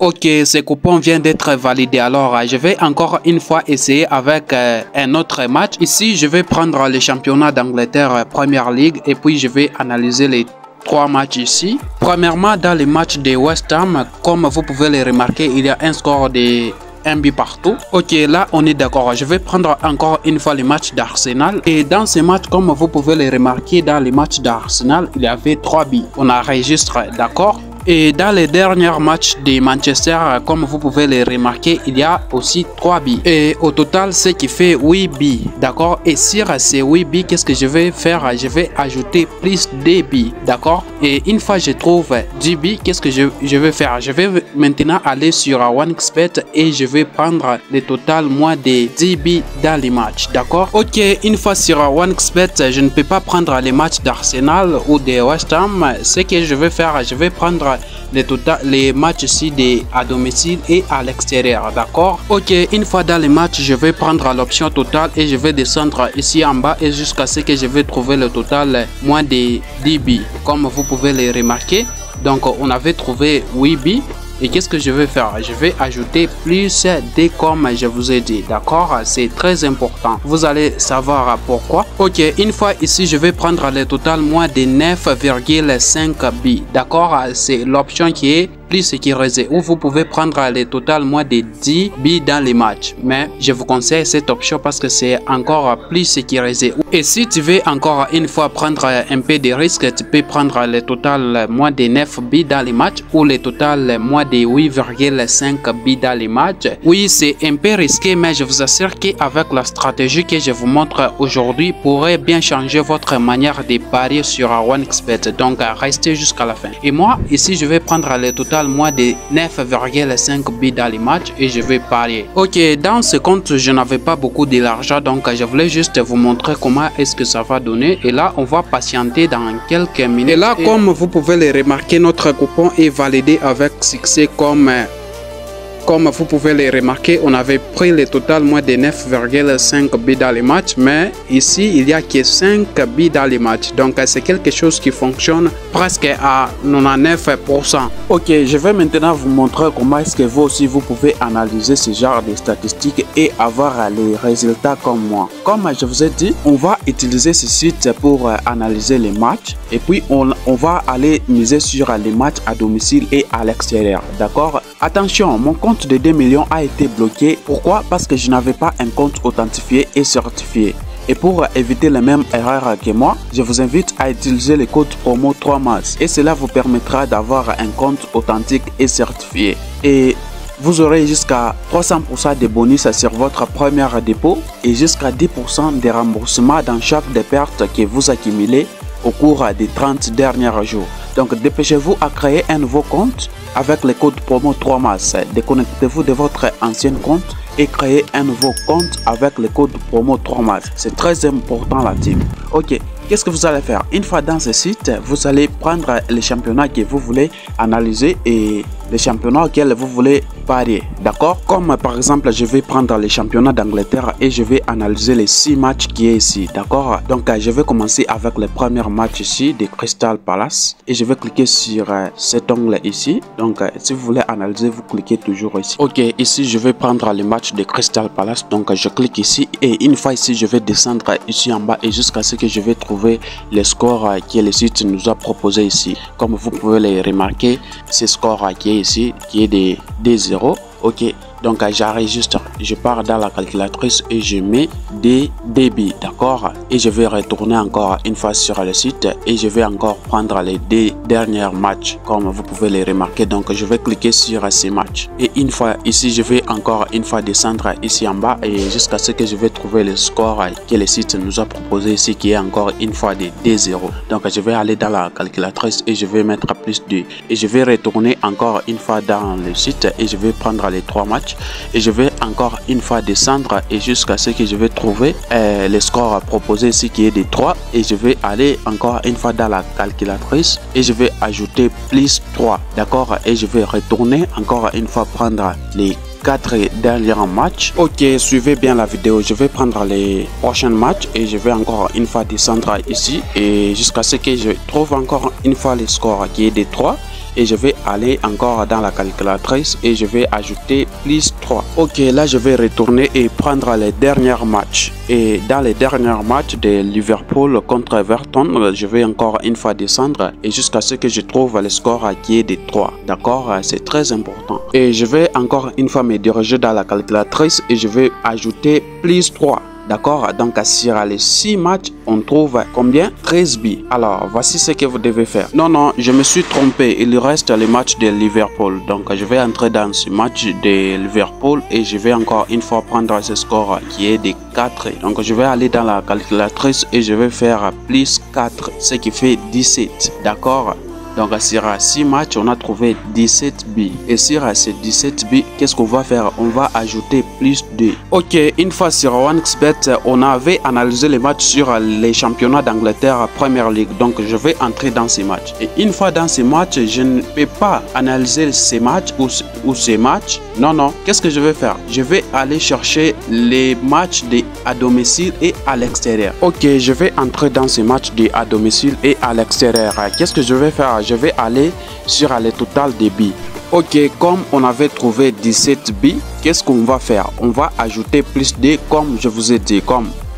Ok, ce coupon vient d'être validé. Alors, je vais encore une fois essayer avec un autre match. Ici, je vais prendre le championnat d'Angleterre Premier League et puis je vais analyser les 3 matchs ici. Premièrement, dans les matchs de West Ham, comme vous pouvez le remarquer, il y a un score de 1 but partout. Ok, là on est d'accord. Je vais prendre encore une fois les matchs d'Arsenal. Et dans ces matchs, comme vous pouvez le remarquer, dans les matchs d'Arsenal, il y avait 3 buts. On enregistre, d'accord. Et dans les derniers matchs de Manchester, comme vous pouvez le remarquer, il y a aussi 3 buts. Et au total, ce qui fait 8 buts. D'accord. Et sur ces 8 buts, qu'est-ce que je vais faire? Je vais ajouter plus 2 buts. D'accord. Et une fois je trouve 10 buts, qu'est-ce que je vais faire? Je vais maintenant aller sur OneXBet et je vais prendre le total moins de 10 buts dans les matchs. D'accord. Ok, une fois sur OneXBet, je ne peux pas prendre les matchs d'Arsenal ou de West Ham. Ce que je vais faire, je vais prendre les matchs ici à domicile et à l'extérieur, d'accord. Ok, une fois dans les matchs, je vais prendre l'option totale et je vais descendre ici en bas et jusqu'à ce que je vais trouver le total moins de 10 buts, comme vous pouvez le remarquer. Donc on avait trouvé 8 buts. Et qu'est-ce que je vais faire? Je vais ajouter plus D comme je vous ai dit, d'accord. C'est très important, vous allez savoir pourquoi. Ok, une fois ici, je vais prendre le total moins de 9,5 buts, d'accord. C'est l'option qui est plus sécurisée, où vous pouvez prendre le total moins de 10 buts dans les matchs, mais je vous conseille cette option parce que c'est encore plus sécurisé. Et si tu veux encore une fois prendre un peu de risque, tu peux prendre le total moins de 9 buts dans les matchs ou le total moins de 8,5 buts dans les matchs. Oui, c'est un peu risqué, mais je vous assure qu'avec la stratégie que je vous montre aujourd'hui, pourrait bien changer votre manière de parier sur OneXBet. Donc restez jusqu'à la fin. Et moi ici, je vais prendre le total moins de 9,5 buts dans les matchs et je vais parier. Ok, dans ce compte, je n'avais pas beaucoup d'argent, donc je voulais juste vous montrer comment est-ce que ça va donner. Et là, on va patienter dans quelques minutes. Et là, comme vous pouvez le remarquer, notre coupon est validé avec succès. Comme vous pouvez le remarquer, on avait pris le total moins de 9,5 buts dans les matchs, mais ici, il n'y a que 5 buts dans les matchs. Donc, c'est quelque chose qui fonctionne presque à 99%. Ok, je vais maintenant vous montrer comment est-ce que vous aussi, vous pouvez analyser ce genre de statistiques et avoir les résultats comme moi. Comme je vous ai dit, on va utiliser ce site pour analyser les matchs et puis on va aller miser sur les matchs à domicile et à l'extérieur. D'accord? Attention, mon compte de 2 millions a été bloqué. Pourquoi? Parce que je n'avais pas un compte authentifié et certifié. Et pour éviter les mêmes erreurs que moi, je vous invite à utiliser le code promo 3MAS et cela vous permettra d'avoir un compte authentique et certifié. Et vous aurez jusqu'à 300% de bonus sur votre premier dépôt et jusqu'à 10% de remboursement dans chaque des pertes que vous accumulez au cours des 30 derniers jours. Donc dépêchez-vous à créer un nouveau compte avec le code promo 3MAS. Déconnectez-vous de votre ancien compte et créez un nouveau compte avec le code promo 3MAS. C'est très important la team. Ok, qu'est-ce que vous allez faire? Une fois dans ce site, vous allez prendre les championnats que vous voulez analyser et les championnats auxquels vous voulez parier, d'accord? Comme par exemple, je vais prendre les championnats d'Angleterre et je vais analyser les 6 matchs qui est ici, d'accord? Donc je vais commencer avec le premier match ici de Crystal Palace et je vais cliquer sur cet onglet ici. Donc si vous voulez analyser, vous cliquez toujours ici. Ok, ici je vais prendre les matchs de Crystal Palace, donc je clique ici et une fois ici je vais descendre ici en bas et jusqu'à ce que je vais trouver les scores que le site nous a proposé ici. Comme vous pouvez les remarquer, ces scores qui est ici, qui est des 0. Ok, donc j'enregistre, je pars dans la calculatrice et je mets des débits, d'accord, et je vais retourner encore une fois sur le site et je vais encore prendre les 2 derniers matchs comme vous pouvez les remarquer. Donc je vais cliquer sur ces matchs et une fois ici je vais encore une fois descendre ici en bas et jusqu'à ce que je vais trouver le score que le site nous a proposé ici, qui est encore une fois des 2-0. Donc je vais aller dans la calculatrice et je vais mettre plus 2 et je vais retourner encore une fois dans le site et je vais prendre les 3 matchs et je vais encore une fois descendre et jusqu'à ce que je vais trouver le score proposé ici qui est de 3 et je vais aller encore une fois dans la calculatrice et je vais ajouter plus 3, d'accord, et je vais retourner encore une fois prendre les 4 derniers matchs. Ok, suivez bien la vidéo, je vais prendre les prochains matchs et je vais encore une fois descendre ici et jusqu'à ce que je trouve encore une fois le score qui est de 3 et je vais aller encore dans la calculatrice et je vais ajouter plus 3. Ok, là je vais retourner et prendre les derniers matchs. Et dans les derniers matchs de Liverpool contre Everton, je vais encore une fois descendre et jusqu'à ce que je trouve le score qui est de 3. D'accord, c'est très important. Et je vais encore une fois me diriger dans la calculatrice et je vais ajouter plus 3. D'accord, donc sur les 6 matchs, on trouve combien? 13 buts. Alors, voici ce que vous devez faire. Non, je me suis trompé. Il reste le match de Liverpool. Donc, je vais entrer dans ce match de Liverpool et je vais encore une fois prendre ce score qui est de 4. Donc, je vais aller dans la calculatrice et je vais faire plus 4, ce qui fait 17. D'accord? Donc sur 6 matchs, on a trouvé 17 buts. Et sur ces 17 buts, qu'est-ce qu'on va faire? On va ajouter plus 2. Ok, une fois sur OneXBet, on avait analysé les matchs sur les championnats d'Angleterre Premier League. Donc je vais entrer dans ces matchs. Et une fois dans ces matchs, je ne peux pas analyser ces matchs ou ces matchs. Non. Qu'est-ce que je vais faire? Je vais aller chercher les matchs à domicile et à l'extérieur. Ok, je vais entrer dans ces matchs à domicile et à l'extérieur. Qu'est-ce que je vais faire? Je vais aller sur le total des buts. Ok, comme on avait trouvé 17 buts, qu'est-ce qu'on va faire? On va ajouter plus 2 comme je vous ai dit.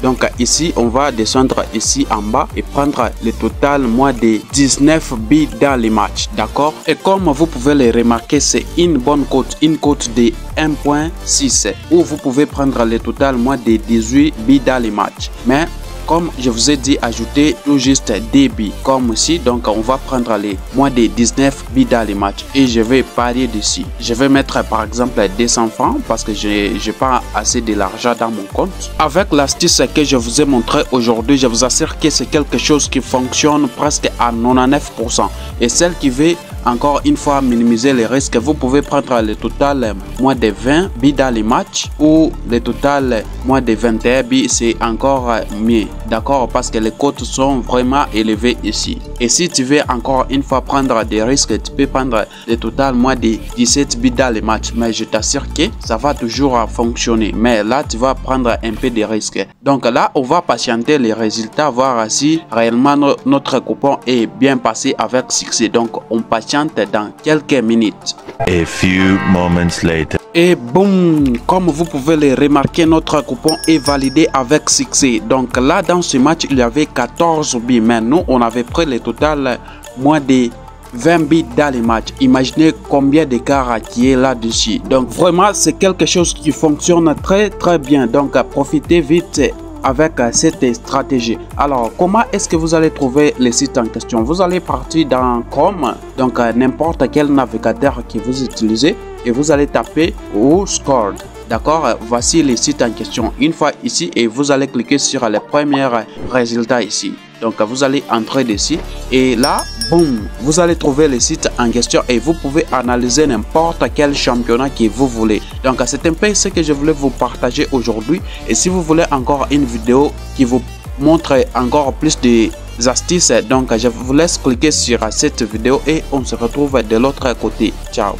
Donc ici, on va descendre ici en bas et prendre le total de 19 buts dans les matchs. D'accord? Et comme vous pouvez le remarquer, c'est une bonne cote, une cote de 1.6. Ou vous pouvez prendre le total de 18 buts dans les matchs. Mais comme je vous ai dit, ajouter tout juste des buts comme ici. Donc on va prendre les moins de 19 buts dans les matchs et je vais parier dessus. Je vais mettre par exemple 200 francs parce que j'ai pas assez de l'argent dans mon compte. Avec l'astuce que je vous ai montré aujourd'hui, je vous assure que c'est quelque chose qui fonctionne presque à 99%. Et celle qui veut encore une fois minimiser les risques, vous pouvez prendre le total moins de 20 buts dans les matchs ou le total moins de 21 buts, c'est encore mieux. D'accord, parce que les cotes sont vraiment élevées ici. Et si tu veux encore une fois prendre des risques, tu peux prendre le total moins de 17 buts dans les matchs. Mais je t'assure que ça va toujours fonctionner. Mais là, tu vas prendre un peu de risques. Donc là, on va patienter les résultats, voir si réellement notre coupon est bien passé avec succès. Donc on patiente dans quelques minutes. A few moments later. Et boum, comme vous pouvez le remarquer, notre coupon est validé avec succès. Donc là, dans ce match, il y avait 14 buts. Mais nous, on avait pris le total moins de 20 buts dans les matchs. Imaginez combien d'écart qui est là-dessus. Donc vraiment, c'est quelque chose qui fonctionne très bien. Donc profitez vite avec cette stratégie. Alors, comment est-ce que vous allez trouver le site en question? Vous allez partir dans Chrome, donc n'importe quel navigateur que vous utilisez, et vous allez taper WhoScored. D'accord, voici le site en question. Une fois ici, et vous allez cliquer sur les premiers résultats ici. Donc vous allez entrer dessus et là, boum, vous allez trouver le site en question et vous pouvez analyser n'importe quel championnat que vous voulez. Donc c'est un peu ce que je voulais vous partager aujourd'hui. Et si vous voulez encore une vidéo qui vous montre encore plus de astuces, donc je vous laisse cliquer sur cette vidéo et on se retrouve de l'autre côté. Ciao.